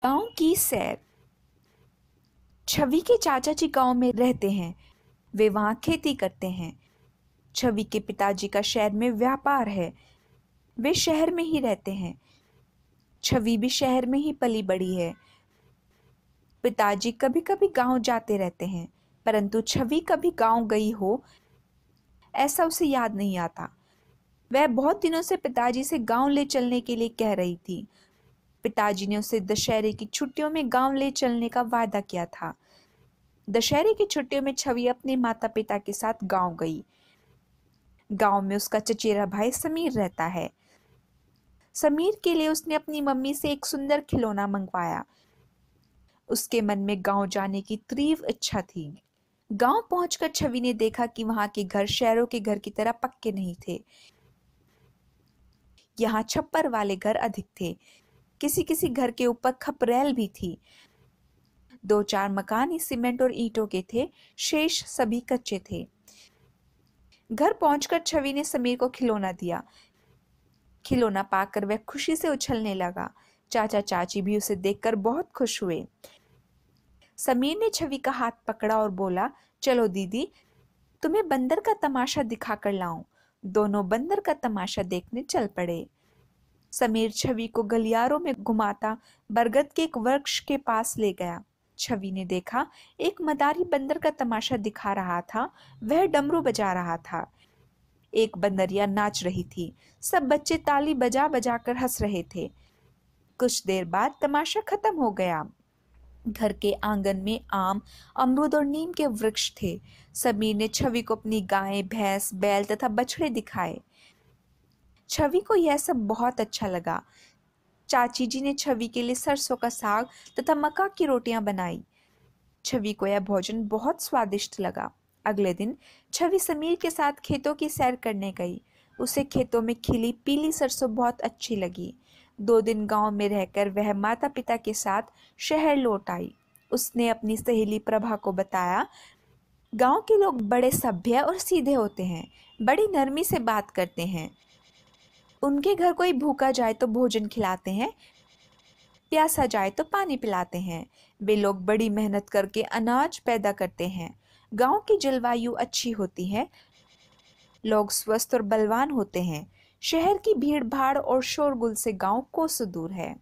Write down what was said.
गांव की सैर। छवि के चाचा जी गांव में रहते हैं। वे वहां खेती करते हैं। छवि के पिताजी का शहर में व्यापार है। वे शहर में ही रहते हैं। छवि भी शहर में ही पली बड़ी है। पिताजी कभी कभी गांव जाते रहते हैं, परंतु छवि कभी गांव गई हो ऐसा उसे याद नहीं आता। वह बहुत दिनों से पिताजी से गांव ले चलने के लिए कह रही थी। पिताजी ने उसे दशहरे की छुट्टियों में गांव ले चलने का वादा किया था। दशहरे की छुट्टियों में छवि अपने माता पिता के साथ गांव गई। गांव में उसका चचेरा भाई समीर रहता है। समीर के लिए उसने अपनी मम्मी से एक सुंदर खिलौना मंगवाया। उसके मन में गांव जाने की तीव्र इच्छा थी। गांव पहुंचकर छवि ने देखा कि वहां के घर शहरों के घर की तरह पक्के नहीं थे। यहाँ छप्पर वाले घर अधिक थे। किसी किसी घर के ऊपर खपरेल भी थी। दो चार मकान ही सीमेंट और ईंटों के थे, शेष सभी कच्चे थे। घर पहुंचकर छवि ने समीर को खिलौना दिया। खिलौना पाकर वह खुशी से उछलने लगा। चाचा चाची भी उसे देखकर बहुत खुश हुए। समीर ने छवि का हाथ पकड़ा और बोला, चलो दीदी, तुम्हें बंदर का तमाशा दिखाकर लाऊं। दोनों बंदर का तमाशा देखने चल पड़े। समीर छवि को गलियारों में घुमाता बरगद के एक वृक्ष के पास ले गया। छवि ने देखा एक मदारी बंदर का तमाशा दिखा रहा था। वह डमरू बजा रहा था। एक बंदरिया नाच रही थी। सब बच्चे ताली बजा बजा कर हंस रहे थे। कुछ देर बाद तमाशा खत्म हो गया। घर के आंगन में आम, अमरूद और नीम के वृक्ष थे। समीर ने छवि को अपनी गायें, भैंस, बैल तथा बछड़े दिखाए। छवि को यह सब बहुत अच्छा लगा। चाची जी ने छवि के लिए सरसों का साग तथा मक्का की रोटियां बनाई। छवि को यह भोजन बहुत स्वादिष्ट लगा। अगले दिन छवि समीर के साथ खेतों की सैर करने गई। उसे खेतों में खिली पीली सरसों बहुत अच्छी लगी। 2 दिन गांव में रहकर वह माता पिता के साथ शहर लौट आई। उसने अपनी सहेली प्रभा को बताया, गांव के लोग बड़े सभ्य और सीधे होते हैं, बड़ी नरमी से बात करते हैं। उनके घर कोई भूखा जाए तो भोजन खिलाते हैं, प्यासा जाए तो पानी पिलाते हैं। वे लोग बड़ी मेहनत करके अनाज पैदा करते हैं। गांव की जलवायु अच्छी होती है। लोग स्वस्थ और बलवान होते हैं। शहर की भीड़ भाड़ और शोरगुल से गांव कोसों दूर है।